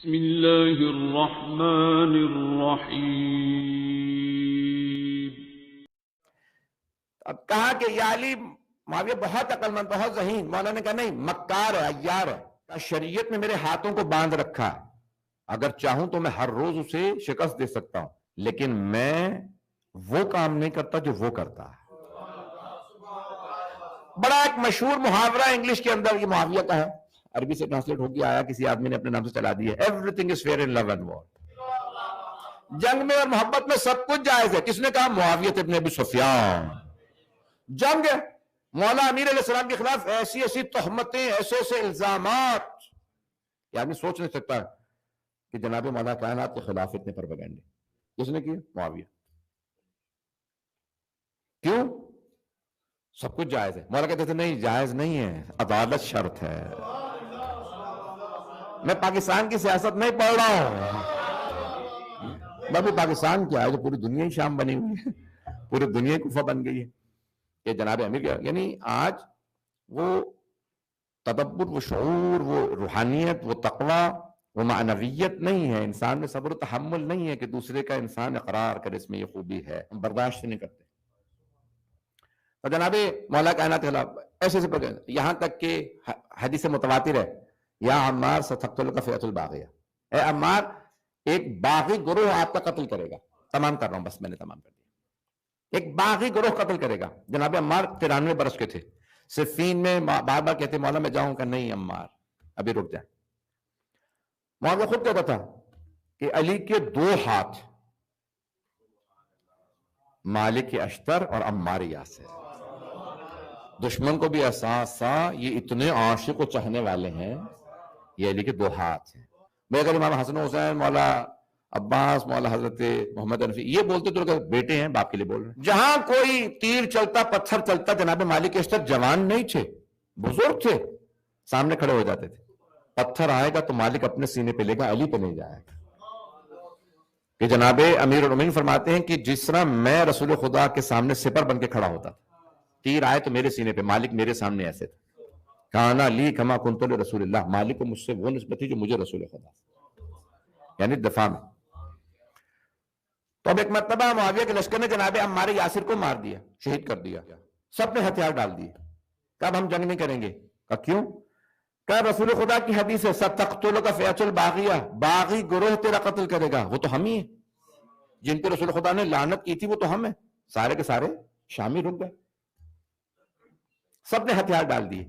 بسم اللہ الرحمن الرحیم۔ اب کہا کہ یا علی، معاویہ بہت عقل مند، بہت ذہین۔ مولا نے کہا نہیں، مکار ہے، عیار ہے۔ شریعت میں میرے ہاتھوں کو باندھ رکھا، اگر چاہوں تو میں ہر روز اسے شکست دے سکتا ہوں، لیکن میں وہ کام نہیں کرتا جو وہ کرتا ہے۔ بڑا ایک مشہور محاورہ انگلش کے اندر یہ معاویہ کا ہے، عربی سے ٹرانسلیٹ ہو گیا، آیا کسی آدمی نے اپنے نام سے چلا دیا، every is fair in love and war. جنگ میں اور محبت میں سب کچھ جائز ہے۔ کس نے کہا؟ معاویہ ابن ابی سفیان۔ جنگ ہے، مولا امیر علیہ السلام کے خلاف ایسی ایسی تہمتیں، ایسے ایسے الزامات، یہ آدمی سوچ نہیں سکتا کہ جناب مولا کائنات کے خلاف اتنے پروپیگنڈے کس نے کیے؟ معاویہ۔ کیوں؟ سب کچھ جائز ہے۔ مولا کہتے تھے نہیں، جائز نہیں ہے، عدالت شرط ہے۔ میں پاکستان کی سیاست نہیں پڑھ رہا ہوں، میں بھی پاکستان کیا ہے جو پوری دنیا ہی شام بنی ہوئی ہے، پوری دنیا کوفہ بن گئی ہے۔ کہ جناب امیر کیا، یعنی آج وہ تدبر، وہ شعور، وہ روحانیت، وہ تقوی، وہ معنویت نہیں ہے، انسان میں صبر و تحمل نہیں ہے کہ دوسرے کا انسان اقرار کرے اس میں یہ خوبی ہے، ہم برداشت نہیں کرتے۔ تو جناب مولا کائنات کے خلاف ایسے یہاں تک کہ حدیث متواتر ہے، یا عمار ستقتلک فئۃ الباغیہ، اے عمار ایک باغی گروہ آپ کا قتل کرے گا۔ تمام کر رہا ہوں، بس میں نے تمام کر دیا۔ ایک باغی گروہ قتل کرے گا۔ جناب عمار 93 برس کے تھے، صفین میں بار بار کہتے مولا میں جاؤں کا، نہیں عمار ابھی رک جائے۔ مولا خود کہتا تھا کہ علی کے دو ہاتھ، مالک اشتر اور عمار یاسر۔ دشمن کو بھی احساس تھا یہ اتنے عاشق و چاہنے والے ہیں، یہ علی کے دو ہاتھ ہیں۔ میرے امام حسن حسین، مولا عباس، مولا حضرت محمد حنفی یہ بولتے تو بیٹے ہیں، باپ کے لیے بول رہے ہیں۔ جہاں کوئی تیر چلتا، پتھر چلتا، جناب مالک اشتر جوان نہیں تھے، بزرگ تھے، سامنے کھڑے ہو جاتے تھے۔ پتھر آئے گا تو مالک اپنے سینے پہ لے گا، علی پہ نہیں جائے گا۔ کہ جناب امیر المومنین فرماتے ہیں کہ جس طرح میں رسول خدا کے سامنے سپر بن کے کھڑا ہوتا تھا، تیر آئے تو میرے سینے پہ، مالک میرے سامنے ایسے تھا۔ کانا لی کما کنت لرسول اللہ، مالک کو مجھ سے وہ نسبت تھی جو مجھے رسول خدا، یعنی دفاع میں۔ تو اب ایک مرتبہ معاویہ کے لشکر نے جناب عمار یاسر کو مار دیا، شہید کر دیا، سب نے ہتھیار ڈال دیے۔ کہ اب ہم جنگ نہیں کریں گے۔ کہ کیوں؟ کہ رسول خدا کی حدیث ہے ستقتلک فئۃ الباغیہ، باغی گروہ تیرا قتل کرے گا، وہ تو ہم ہی ہیں، جن پہ رسول خدا نے لعنت کی تھی وہ تو ہم ہیں۔ سارے کے سارے شامی رک گئے، سب نے ہتھیار ڈال دیے۔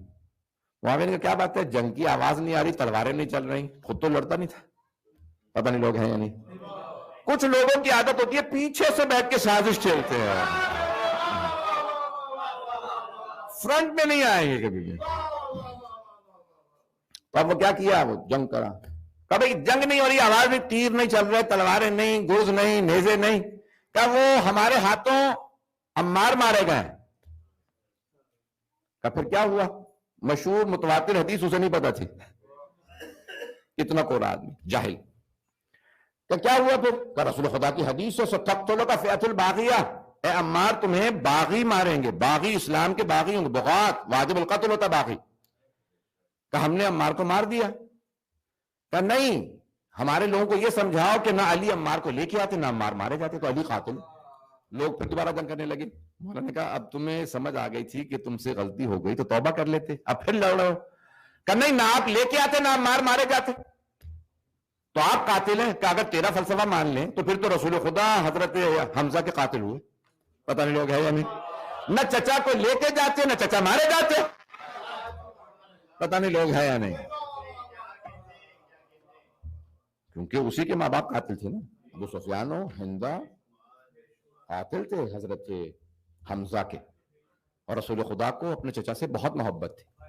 معاویہ نے کہا کیا بات ہے، جنگ کی آواز نہیں آ رہی، تلواریں نہیں چل رہی، خود تو لڑتا نہیں تھا۔ پتہ نہیں لوگ ہیں یا نہیں۔ کچھ لوگوں کی عادت ہوتی ہے پیچھے سے بیٹھ کے سازش کھیلتے ہیں، فرنٹ میں نہیں آئیں گے کبھی بھی۔ تو اب وہ کیا کیا، وہ جنگ کرا۔ کبھی جنگ نہیں ہو رہی، آواز نہیں، تیر نہیں چل رہے، تلواریں نہیں، گرز نہیں، نیزے نہیں، کہ وہ ہمارے ہاتھوں عمار مارے گئے۔ کہ پھر کیا ہوا؟ مشہور متواتر حدیث اسے نہیں پتا تھی، اتنا کوڑا آدمی جاہل۔ کہ کیا ہوا پھر؟ کہ رسول خدا کی حدیث ہے ستقتلک فئۃ الباغیہ، اے عمار تمہیں باغی ماریں گے، باغی اسلام کے باغی ہوں گے، بغات، واجب القتل ہوتا باغی۔ کہ ہم نے عمار کو مار دیا؟ کہ نہیں، ہمارے لوگوں کو یہ سمجھاؤ کہ نہ علی عمار کو لے کے آتے نہ عمار مارے جاتے، تو علی قاتل۔ لوگ پھر دوبارہ جنگ کرنے لگے۔ مولا نے کہا اب تمہیں سمجھ آ گئی تھی کہ تم سے غلطی ہو گئی تو توبہ کر لیتے، اب پھر لڑ رہے ہو۔ کہ نہیں، نہ آپ لے کے آتے نہ عمار مارے جاتے، تو آپ قاتل ہیں۔ کہ اگر تیرا فلسفہ مان لیں تو پھر تو رسول خدا حضرت حمزہ کے قاتل ہوئے۔ پتہ نہیں لوگ ہے یا نہیں۔ نہ چچا کو لے کے جاتے نہ چچا مارے جاتے، پتہ نہیں لوگ ہے یا نہیں۔ کیونکہ اسی کے ماں باپ قاتل تھے نا، ابو سفیان و ہندہ قاتل تھے حضرت حمزہ کے، اور رسول خدا کو اپنے چچا سے بہت محبت تھی۔